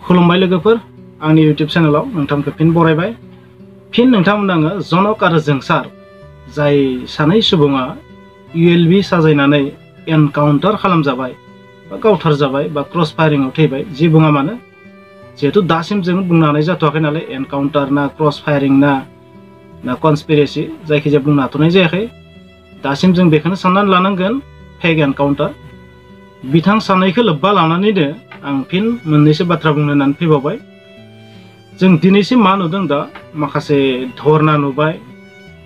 खुलुमबाय लोगोफोर आंनि YouTube चेनेलाव नोंथांखौ फिन बरायबाय। फिन नोंथांमोन आङो जनक आरो जोंसार जाय सानै सुबुङा ULB साजायनानै एनकाउन्टार खालामजाबाय बा गावथारजाबाय बा क्रस फायारिंआव थैबाय जि बुङा मानो, जिहेतु दासिम जों बुंनो हानाय जाथ'वाखै नालाय एनकाउन्टार ना क्रस फायारिं ना कनस्पिरेसि जायखिजाया बुंनो हाथ'नाय जायाखै। दासिम जों बेखौनो साननानै लानांगोन फेक एनकाउन्टार। बिथां सानैखौ लोब्बा लानानैनो आं फिन मोननैसो बाथ्रा बुंनो होननानै फैबावबाय। जों दिनैसिम मा नुदों दा माखासे धरना नुबाय,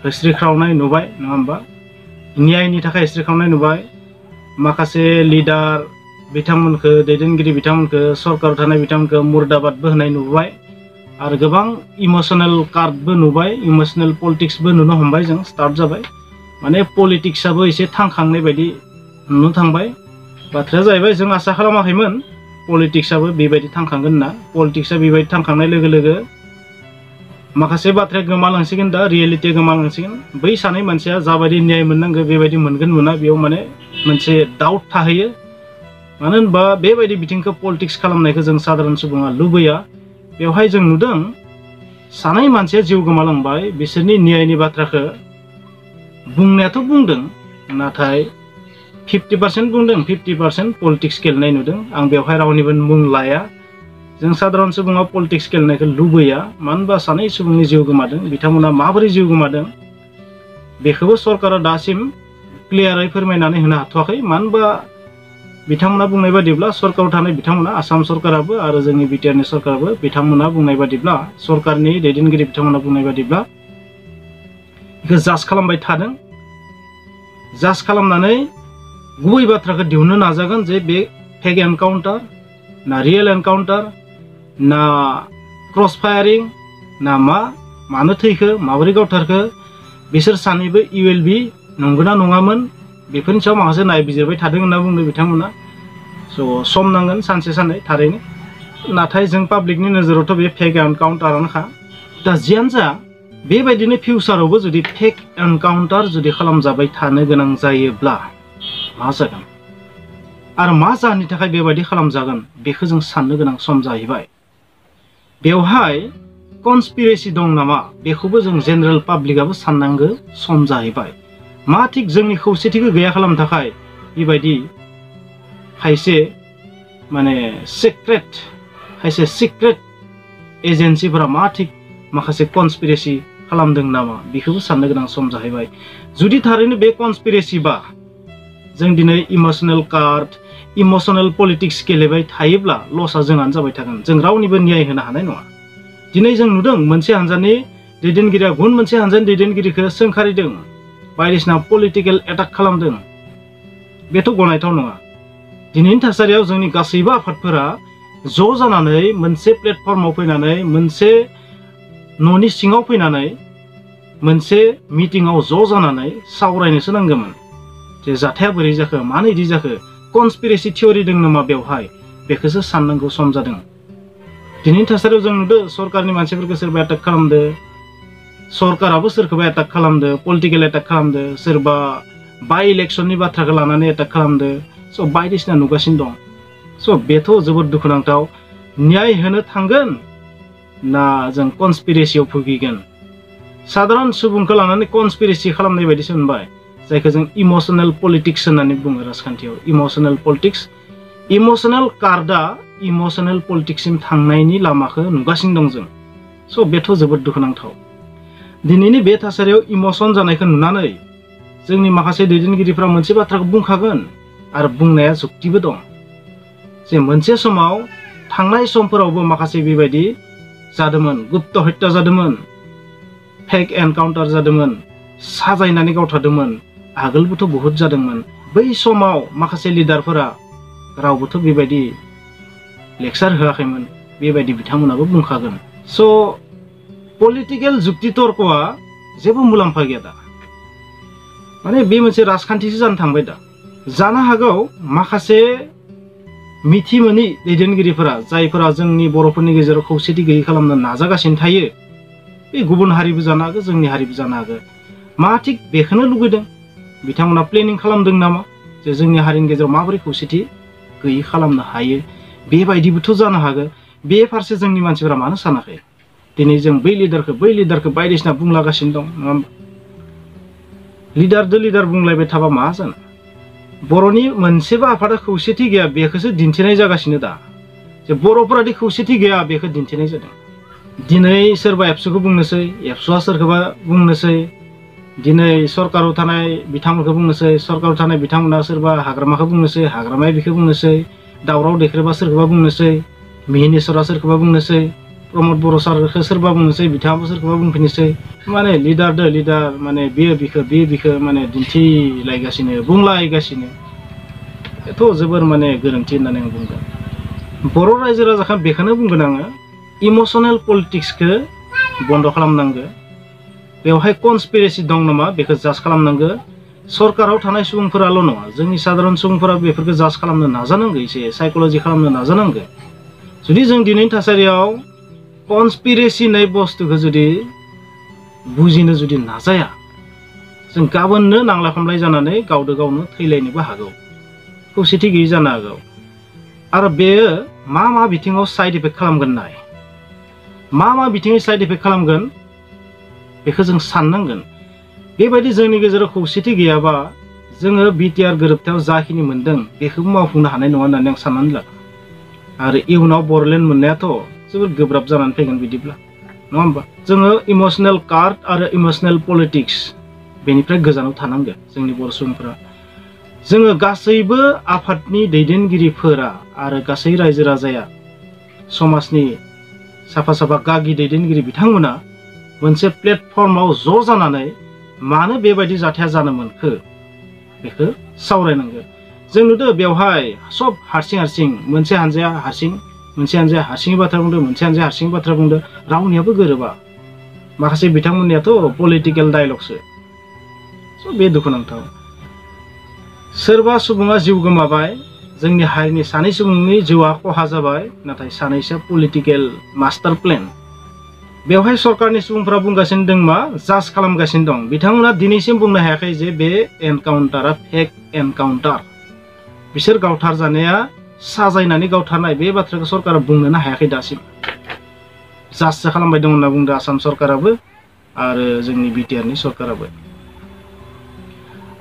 होस्रिख्रावनाय नुबाय नङा होमबा, न्यायनि थाखाय होस्रिख्रावनाय नुबाय, माखासे लिडार बिथांमोनखौ दैदेनगिरि बिथांमोनखौ सरकाराव थानाय बिथांमोनखौ मुर्दाबादबो होनाय नुबाय आरो गोबां इमोसनेल कार्डबो नुबाय, इमोसनेल पलिटिक्सबो नुनो हमबाय। जों स्टार्ट जाबाय माने पलिटिक्सआबो एसे थांखांनाय बायदि नुनो थांबाय। बाथ्राया जाहैबाय जों आसा खालामाखैमोन पलिटिक्सआबो बेबायदि थांखांगोन ना। पलिटिक्सआ बेबायदि थांखांनाय लोगो लोगो माखासे बाथ्राया गोमालांसिगोन, दा रियेलिटिया गोमालांसिगोन। बै सानै मानसिया जाबायदि न्याय मोननांगौ बेबायदि मोनगोन मोना बेयाव माने मोनसे डाउट थाहैयो। मानो होनबा बेबायदि बिथिंखौ पलिटिक्स खालामनायखौ जों साधारन सुबुङा लुबैया। बेवहाय जों नुदों सानै मानसिया जिउ गोमालांबाय, बिसोरनि न्यायनि बाथ्राखौ बुंनायाथ' बुंदों नाथाय 50% बुंदों, 50% पलिटिक्स गेलेनाय नुदों। आं बेवहाय रावनिबो मुं लाया। जों साधारन सुबुङा पलिटिक्स गेलेनायखौ लुबैया। मानो होनबा सानै सुबुंनि जिउ गोमादों, बिथांमोना माबोरै जिउ गोमादों बेखौबो सरकारा दासिम क्लियारै फोरमायनानै होनो हाथ'वाखै। मानो होनबा बिथांमोना बुंनाय बादिब्ला सरकाराव थानाय बिथांमोना आसाम सरकाराबो आरो जोंनि बिटिआरनि सरकाराबो बिथांमोना बुंनाय बादिब्ला, सरकारनि दैदेनगिरि बिथांमोना बुंनाय बादिब्ला बेखौ जाज खालामबाय थादों। जाज खालामनानै गुबै बाथ्राखौ दिहुननो नाजागोन जे बे फेक एनकाउन्टार ना रियेल एनकाउन्टार ना क्रस फायारिं ना मानो थैखो, माबोरै गावथारखो, बिसोर सानैबो ULB नंगौना नङामोन बेफोरनि सायाव माखासे नायबिजिरबाय थादों होनना बुंदों बिथांमोना। स' सम नांगोन सानसे साननै थारैनो, नाथाय जों पाब्लिकनि नोजोरावथ' बे फेक एनकाउन्टारानोखा। दा जियानो जा बेबायदिनो फिउचारावबो जुदि फेक एनकाउन्टार जुदि खालामजाबाय थानो गोनां जायोब्ला मा जागोन आरो मा जाहोननि थाखाय बेबायदि खालामजागोन बेखौ जों साननो गोनां सम जाहैबाय। बेवहाय कनस्पिरेसि दं नामा बेखौबो जों जेनेरेल पाब्लिकआबो साननांगौ सम जाहैबाय। मा थिग जोंनि खौसेथिखौ गैया खालामनो थाखाय बेबायदि खायसे माने सिक्रेट एजेन्सिफोरा मा थिग माखासे कनस्पिरेसि खालामदों नामा बेखौबो साननो गोनां सम जाहैबाय। जुदि थारैनो बे कनस्पिरेसिबा जों दिनै इमोसनेल कार्ड, इमोसनेल पलिटिक्स गेलेबाय थायोब्ला लसआ जोंहानो जाबाय थागोन। जों रावनिबो न्याय होनो हानाय नङा। दिनै जों नुदों मोनसे हानजानि दैदेनगिरिया गुबुन मोनसे हानजानि दैदेनगिरिखौ सोंखारिदों, बायदिसिना पलिटिकेल एटाक खालामदों। बेथ' गनायथाव नङा। दिनैनि थासारियाव जोंनि गासैबो आफादफोरा ज' जानानै मोनसे प्लेटफर्माव फैनानै, मोनसे न'नि सिङाव फैनानै, मोनसे मिटिंआव ज' जानानै सावरायनोसो नांगौमोन जे जाथाया बोरै जाखो, मानो इदि जाखो, कनस्पिरेसि थियरि दं नामा बेवहाय, बेखौसो साननांगौ सम जादों। दिनैनि थासारियाव जों नुदों सरकारनि मानसिफोरखौ सोरबा एटाक खालामदो, सरकाराबो सोरखौबा एटाक खालामदो, पलिटिकेल एटाक खालामदो, सोरबा बाय इलेक्सननि बाथ्राखौ लानानै एटाक खालामदो। स' बायदिसिना नुगासिनो दं। स' बेथ' जोबोद दुखुनांथाव। न्याय होनो थांगोन ना जों कनस्पिरेसियाव भुगिगोन। साधारन सुबुंखौ लानानै कनस्पिरेसि खालामनाय बायदिसो मोनबाय, जायखौ जों इमोसनेल पलिटिक्स होननानै बुङो राजखान्थियाव। इमोसनेल पलिटिक्स, इमोसनेल कार्डआ इमोसनेल पलिटिक्ससिम थांनायनि लामाखौ नुगासिनो दं जों। स' बेथ' जोबोद दुखुनांथाव। दिनैनि बे थासारियाव इमोसन जानायखौ नुनानै जोंनि माखासे दैदेनगिरिफ्रा मोनसे बाथ्राखौ बुंखागोन आरो बुंनाया जुक्तिबो दं जे मोनसे समाव थांनाय समफोरावबो माखासे बेबायदि जादोंमोन, गुप्त हत्या जादोंमोन, फेक एनकाउन्टार जादोंमोन, साजायनानै गावथारदोंमोन, आगोलबोथ' बहुद जादोंमोन। बै समाव माखासे लिडारफोरा रावबोथ' बेबायदि लेक्सार होआखैमोन, बेबायदि बिथांमोनाबो बुंखागोन। स' पलिटिकेल जुक्ति तर्कआ जेबो मुलाम्फा गैया दा। माने बे मोनसे राजखान्थिसो जानो थांबाय दा। जानो हागौ माखासे मिथि मोनि दैदेनगिरिफोरा, जायफोरा जोंनि बर'फोरनि गेजेराव खौसेथि गैयै खालामनो नाजागासिनो थायो, बे गुबुन हारिबो जानो हागौ, जोंनि हारिबो जानो हागौ। मा थिग बेखौनो लुगैदों बिथांमोना प्लेनिं खालामदों नामा जे जोंनि हारिनि गेजेराव माबोरै खौसेथि गैयै खालामनो हायो, बेबायदिबोथ' जानो हागौ। बे फारसे जोंनि मानसिफोरा मानो सानाखै दिनै जों बै लिडारखौ बायदिसिना बुंलागासिनो दं नङा होमबा लिडार बुंलायबाय थाबा मा जानो बर'नि मोनसेबो आफादा खौसेथि गैया बेखौसो दिन्थिनाय जागासिनो दा जे बर'फोरादि खौसेथि गैया बेखौ दिन्थिनाय जादों दिनै सोरबा एबसुखौ बुंनोसै एबसुआ सोरखौबा बुंनोसै दिनै सरकाराव थानाय बिथांमोनखौ बुंनोसै सरकाराव थानाय बिथांमोना सोरबा हाग्रामाखौ बुंनोसै हाग्रामाया बेखौ बुंनोसै दावराव देख्रेबा सोरखौबा बुंनोसै मिहिनेश्वरा सोरखौबा बुंनोसै प्रमद बर' सारखौ सोरबा बुंनोसै बिथाङाबो सोरखौबा बुंफिननोसै माने लिडार माने बियो बिखौ माने दिन्थिलायगासिनो बुंलायगासिनो एथ' जोबोर माने गोरोन्थि होननानै आं बुंगोन बर' रायजो राजाखौ बेखौनो बुंगोन आङो इमसनेल पलिटिक्सखौ बन्द' खालामनांगौ बेवहाय कनस्पिरेसि दं नामा बेखौ जाज खालामनांगौ सरकाराव थानाय सुबुंफोराल' नङा जोंनि साधारन सुबुंफोरा बेफोरखौ जाज खालामनो नाजानांगौ एसे साइक'लजि खालामनो नाजानांगौ जुदि जों दिनैनि थासारियाव कनस्पिरेसि होननाय बुस्थुखौ जुदि बुजिनो जुदि नाजाया जों गाबोननो नांलाय खमलाय जानानै गावदो गावनो थैलायनोबो हागौ खौसेथि गैयै जानो हागौ आरो बेयो मा बिथिङाव साइड इफेक्ट खालामगोन नाय मा बिथिङै साइड इफेक्ट खालामगोन बेखौ जों साननांगोन बेबायदि जोंनि गेजेराव खौसेथि गैयाबा जोङो बिटिआर गोरोबथायाव जाखिनि मोन्दों बेखौबो मावफुंनो हानाय नङा होननानै आं साननानै लादों आरो इयुनाव बर'लेण्ड मोननायाथ' जोबोद गोब्राब जानानै फैगोन बिदिब्ला नङा होमबा जोङो इमसनेल कार्ड आरो इमसनेल पलिटिक्स बेनिफ्राय गोजानाव थानांगोन जोंनि बर' सुबुंफोरा जोङो गासैबो आफादनि दैदेनगिरिफोरा आरो गासै रायजो राजाया समाजनि साफा गागि दैदेनगिरि बिथांमोना मोनसे प्लेटफर्माव ज' जानानै मानो बेबायदि जाथाया जानो मोनखो बेखौ सावरायनांगोन जों नुदों बेवहाय सब हारसिं मोनसे हानजाया हारसिङै बाथ्रा बुंदों मोनसे हानजाया हारसिङै बाथ्रा बुंदों रावनियाबो गोरोबा माखासे बिथांमोननियाथ' पलिटिकेल डायलगसो स' बे दुखुनांथाव सोरबा सुबुङा जिउ गोमाबाय जोंनि हारिनि सानै सुबुंनि जिउआ खहा जाबाय नाथाय सानैसोआ पलिटिकेल मास्टार प्लेन बेवहाय सरकारनि सुबुंफोरा बुंगासिनो दं मा जाज खालामगासिनो दं बिथांमोना दिनैसिम बुंनो हायाखै जे बे एनकाउन्टारा फेक एनकाउन्टार बिसोर गावथार जानाया साजायनानै गावथारनाय बे बाथ्राखौ सरकारा बुंनोनो हायाखै दासिम जाजसो खालामबाय दं होनना बुंदों आसाम सरकाराबो आरो जोंनि बिटिआरनि सरकाराबो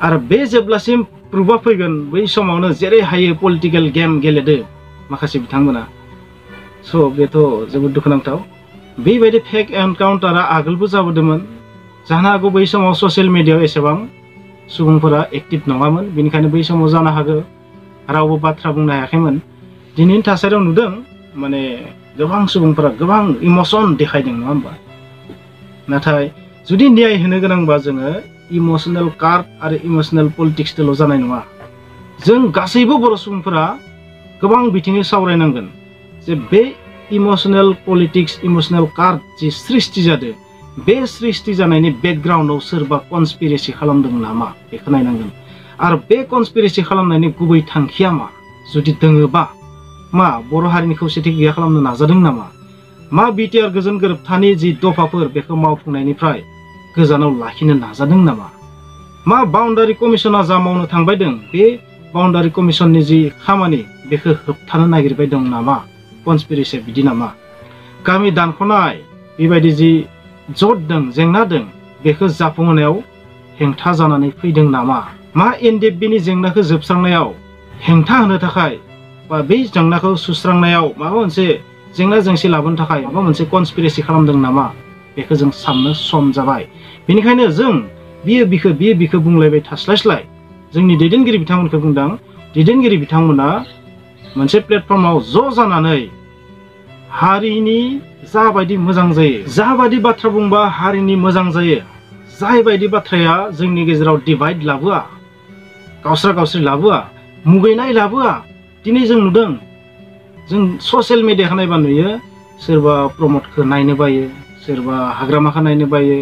आरो बे जेब्लासिम प्रुफआ फैगोन बै समावनो जेरै हायो पलिटिकेल गेम गेलेदो माखासे बिथांमोना स' बेथ' जोबोद दुखुनांथाव बेबायदि फेक एनकाउन्टारा आगोलबो जाबोदोंमोन जानो हागौ बै समाव ससियेल मिडियायाव एसेबां सुबुंफोरा एक्टिभ नङामोन बेनिखायनो बै समाव जानो हागौ रावबो बाथ्रा बुंनो हायाखैमोन दिनैनि थासारियाव नुदों माने गोबां सुबुंफोरा गोबां इमसन देखायदों नङा होमबा नाथाय जुदि न्याय होनो गोनांबा जोङो इमसनेल कार्ड आरो इमसनेल पलिटिक्सदोल' जानाय नङा जों गासैबो बर' सुबुंफोरा गोबां बिथिङै सावरायनांगोन जे बे इमसनेल पलिटिक्स इमसनेल कार्ड जि सृष्टि जादों बे सृष्टि जानायनि बेकग्राउन्डआव सोरबा कनस्पिरेसि खालामदों नामा बेखौ नायनांगोन आरो बे कनस्पिरेसि खालामनायनि गुबै थांखिया मा जुदि दोङोबा मा बर' हारिनि खौसेथि गैया खालामनो नाजादों नामा मा बिटिआर गोजोन गोरोबथानि जि दफाफोर बेखौ मावफुंनायनिफ्राय गोजानाव लाखिनो नाजादों नामा मा बाउन्डारि कमिसना जा मावनो थांबाय दं बे बाउन्डारि कमिसननि जि खामानि बेखौ होबथानो नागिरबाय दं नामा कनस्पिरेसिया बिदि नामा गामि दानख'नाय बेबायदि जि जट दं जेंना दं बेखौ जाफुंहोनायाव हेंथा जानानै फैदों नामा मा एनडिएफबिनि जेंनाखौ जोबस्रांनायाव हेंथा होनो थाखाय बा बै जेंनाखौ सुस्रांनायाव माबा मोनसे जेंना जेंसि लाबोनो थाखाय माबा मोनसे कनस्पिरेसि खालामदों नामा बेखौ जों साननो सम जाबाय बेनिखायनो जों बियो बिखौ बुंलायबाय थास्लायस्लाय जोंनि दैदेनगिरि बिथांमोनखौ बुंदों दैदेनगिरि बिथांमोना मोनसे प्लेटफर्माव ज' जानानै हारिनि जाबायदि मोजां जायो जाबायदि बाथ्रा बुंबा हारिनि मोजां जायो जाय बायदि बाथ्राया जोंनि गेजेराव डिभाइड लाबोआ गावस्रा गावस्रि लाबोआ मुगैनाय लाबोआ दिनै जों नुदों जों ससियेल मिडियाखौ नायबा नुयो सोरबा प्रमदखौ नायनो बायो सोरबा हाग्रामाखौ नायनो बायो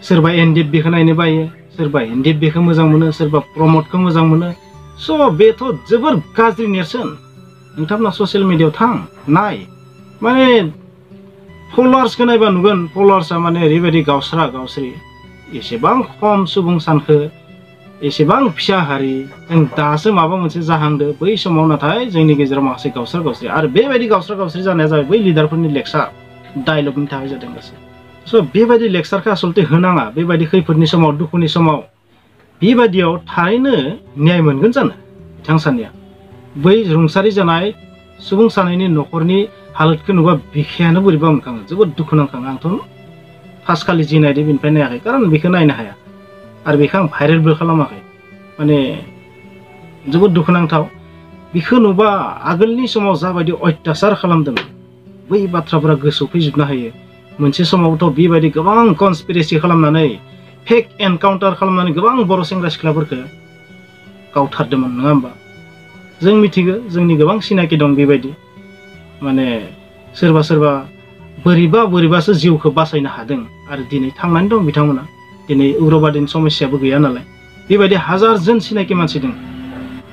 सोरबा एनडिएफबिखौ नायनो बायो सोरबा एनडिएफबिखौ मोजां मोनो सोरबा प्रमदखौ मोजां मोनो स' बेथ' जोबोर गाज्रि नेरसोन नोंथांमोना ससियेल मिडियायाव थां नाय माने फल'वार्सखौ नायबा नुगोन फल'वार्सआ माने ओरैबायदि गावस्रा गावस्रि एसेबां खम सुबुं सानखो एसेबां फिसा हारि जों दासो माबा मोनसे जाहांदो बै समाव नाथाय जोंनि गेजेराव माखासे गावस्रा गावस्रि आरो बेबायदि गावस्रा गावस्रि जानाया जाबाय बै लिडारफोरनि लेक्सार डायलगनि थाखाय जादों गासै स' बेबायदि लेक्सारखौ आसलथे होनाङा बेबायदि खैफोदनि समाव दुखुनि समाव बेबायदियाव थारैनो न्याय मोनगोन जानो बिथां सानैया बै रुंसारि जानाय सुबुं सानैनि न'खरनि हालोदखौ नुबा बिखायानो बोरैबा मोनखाङो जोबोद दुखु नांखाङो आंथ' फार्स्टखालि जि नायदों बेनिफ्राय नायाखै खारन बेखौ नायनो हाया आरो बेखौ आं भाइरेलबो खालामाखै माने जोबोद दुखुनांथाव बेखौ नुबा आगोलनि समाव जाबायदि अत्याचार खालामदों बै बाथ्राफोरा गोसोआव फैजोबनो हायो मोनसे समावथ' बेबायदि गोबां कनस्पिरेसि खालामनानै फेक एनकाउन्टार खालामनानै गोबां बर' सेंग्रा सिख्लाफोरखौ गावथारदोंमोन नङा होमबा जों मिथिगौ जोंनि गोबां सिनाखि दं बेबायदि माने सोरबा सोरबा बोरैबासो जिउखौ बासायनो हादों आरो दिनै थांनानै दं बिथांमोना दिनै उग्रबादिनि समस्याबो गैया नालाय बेबायदि हाजारजन सिनाखि मानसि दं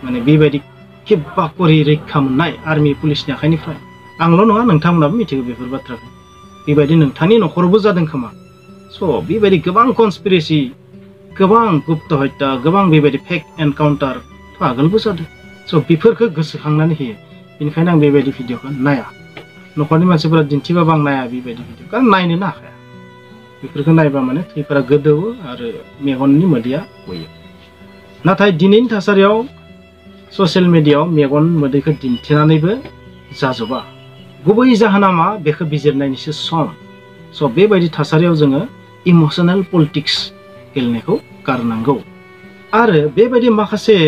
माने बेबायदि खेबबा करि रैखा मोननाय आर्मि पुलिसनि आखाइनिफ्राय आंल' नङा नोंथांमोनाबो मिथिगौ बेफोर बाथ्राखौ बेबायदि नोंथांनि न'खरावबो जादों खोमा स' बेबायदि गोबां कनस्पिरेसि गोबां गुप्त हत्या गोबां बेबायदि फेक एनकाउन्टार आगोलबो जादों स' बेफोरखौ गोसोखांनानै होयो बेनिखायनो आं बेबायदि भिडिअखौ नाया न'खरनि मानसिफोरा दिन्थिबाबो आं नाया बेबायदि भिडिअ कारण नायनोनो हाखाया बेफोरखौ नायबा माने थैफोरा गोदौओ आरो मेगननि मोदैया गयो नाथाय दिनैनि थासारियाव ससियेल मिडियायाव मेगन मोदैखौ दिन्थिनानैबो जाजोबा गुबै जाहोना मा बेखौ बिजिरनायनिसो सम स' बेबायदि थासारियाव जोङो इमसनेल पलिटिक्स गेलेनायखौ गारनांगौ आरो बेबायदि माखासे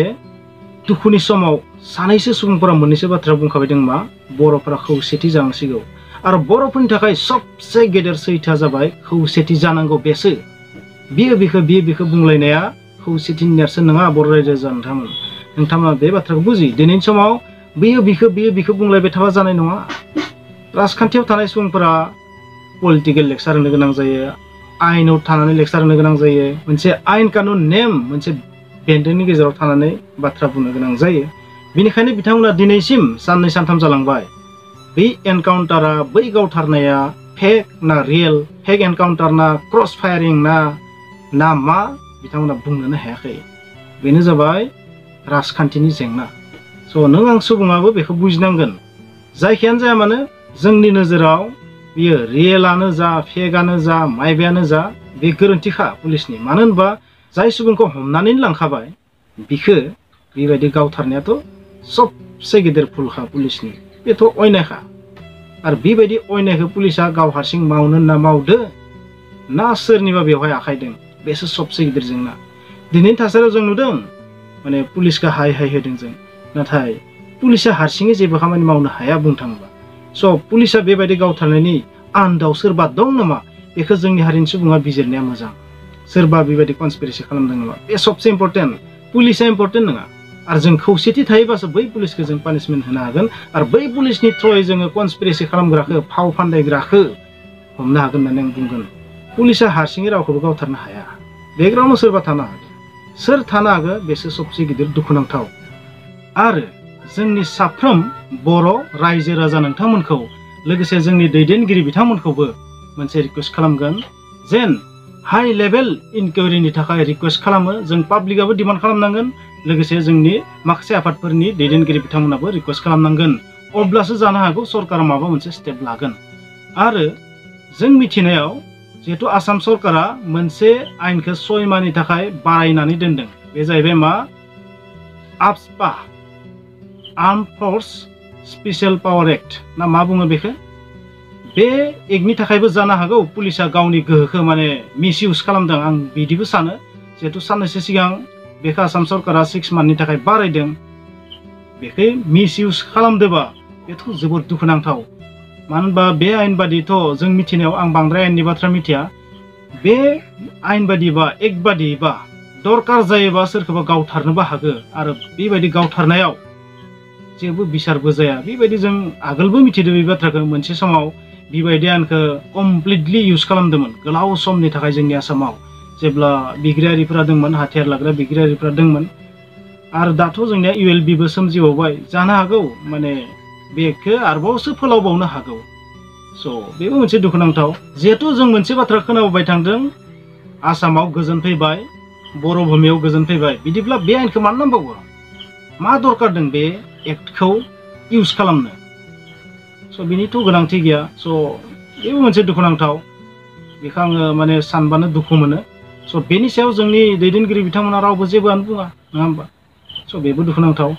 दुखुनि समाव सानैसो सुबुंफोरा मोननैसो बाथ्रा बुंखाबाय दं मा बर'फोरा खौसेथि जानांसिगौ आरो बर'फोरनि थाखाय सबसे गेदेर सैथोआ जाबाय खौसेथि जानांगौ बेसो बियो बुंलायनाया खौसेथिनि नेरसोन नङा बर' रायजो नोंथांमोना बे बाथ्राखौ बुजि दिनैनि समाव बियो बुंलायबाय थाबा जानाय नङा राजखान्थियाव थानाय सुबुंफोरा पलिटिकेल लेक्सार होनो गोनां जायो आइनाव थानानै लेक्सार होनो गोनां जायो मोनसे आइन कानुन नेम मोनसे बेन्दोंनि गेजेराव थानानै बाथ्रा बुंनो गोनां जायो बेनिखायनो बिथांमोना दिनैसिम साननै सानथाम जालांबाय बै एनकाउन्टारा बै गावथारनाया फेक ना रियेल फेक एनकाउन्टार ना क्रस फायारिं ना मा बिथांमोना बुंनोनो हायाखै बेनो जाबाय राजखान्थिनि जेंना स' नों आं सुबुङाबो बेखौ बुजिनांगोन जायखियानो जाया मानो जोंनि नोजोराव बियो रियेलानो जा फेकआनो जा माइबायानो जा बे गोरोन्थिखा पुलिसनि मानो होनबा जाय सुबुंखौ हमनानै लांखाबाय बिखौ बेबायदि गावथारनायाथ' सबसे गेदेर भुलखा पुलिसनि बेथ' अयनायखा आरो बेबायदि अयनायखौ पुलिसा गाव हारसिं मावनो ना मावदो ना सोरनिबा बेवहाय आखाइ दं बेसो सबसे गिदिर जेंना दिनैनि थासारियाव जों नुदों माने पुलिसखौ हाय होदों जों नाथाय पुलिसा हारसिङै जेबो खामानि मावनो हाया बुंनो थाङोबा स' पुलिसा बेबायदि गावथारनायनि आन्दाव सोरबा दं नामा बेखौ जोंनि हारिनि सुबुङा बिजिरनाया मोजां सोरबा बेबायदि कनस्पिरेसि खालामदों नामा बे सबसे इम्पर्टेन्ट पुलिसा इम्पर्टेन्ट नङा आरो जों खौसेथि थायोबासो बै पुलिसखौ जों पानिशमेन्ट होनो हागोन आरो बै पुलिसनि थ्रयै जोङो कनस्पिरेसि खालामग्राखौ फाव फान्दायग्राखौ हमनो हागोन होननानै आं बुंगोन पुलिसा हारसिङै रावखौबो गावथारनो हाया बेकग्राउन्डआव सोरबा थानो हागौ सोर थानो हागौ बेसो सबसे गिदिर दुखुनांथाव आरो जोंनि साफ्रोम बर' रायजो राजा नोंथांमोनखौ लोगोसे जोंनि दैदेनगिरि बिथांमोनखौबो मोनसे रिकुवेस्ट खालामगोन जेन हाई लेभेल इनकुवेरिनि थाखाय रिकुवेस्ट खालामो जों पाब्लिकआबो डिमान्ड खालामनांगोन लोगोसे जोंनि माखासे आफादफोरनि दैदेनगिरि बिथांमोनाबो रिकुवेस्ट खालामनांगोन अब्लासो जानो हागौ सरकारा माबा मोनसे स्टेप लागोन आरो जों मिथिनायाव जिहेतु आसाम सरकारा मोनसे आइनखौ 6 माहनि थाखाय बारायनानै दोनदों बे जाहैबाय मा AFSPA arm force special power act ना मा बुङो बेखौ बे एक्टनि थाखायबो जानो हागौ पुलिसा गावनि गोहोखौ माने मिसइउज खालामदों आं बिदिबो सानो जिहेतु साननैसो सिगां बेखौ आसाम सरकारा 6 मान्थनि थाखाय बारायदों बेखौ मिसइउज खालामदोंबा बेथ' जोबोद दुखुनांथाव मानो होनबा बे आयेन बादिथ' जों मिथिनायाव आं बांद्राय आयेननि बाथ्रा मिथिया बे आयेन बादिबा एक्ट बादिबा दरकार जायोबा सोरखौबा गावथारनोबो हागौ आरो बेबायदि गावथारनायाव जेबो बिसारबो जाया बेबायदि जों आगोलबो मिथिदों बे बाथ्राखौ मोनसे समाव बेबायदि आयेनखौ कमप्लिटलि इउज खालामदोंमोन गोलाव समनि थाखाय जोंनि आसामाव जेब्ला बिग्रायारिफोरा दंमोन हाथियार लाग्रा बिग्रायारिफोरा दंमोन आरो दाथ' जोंनिया ULBबो सोमजिबावबाय जानो हागौ माने बेखौ आरोबावसो फोलावबावनो हागौ स' बेबो मोनसे दुखुनांथाव जिहेतु जों मोनसे बाथ्रा खोनाबाय थांदों आसामाव गोजोन फैबाय बर' भूमियाव गोजोन फैबाय बिदिब्ला बे आयेनखौ मानो नांबावगौ मा दरकार दं बे एक्टखौ इउज खालामनो स' बिनिथ' गोनांथि गैया स' बेबो मोनसे दुखुनांथाव बेखौ आङो माने सानबानो दुखु मोनो स' बेनि सायाव जोंनि दैदेनगिरि बिथांमोना रावबो जेबोआनो बुङा नङा होमबा स' बेबो दुखुनांथाव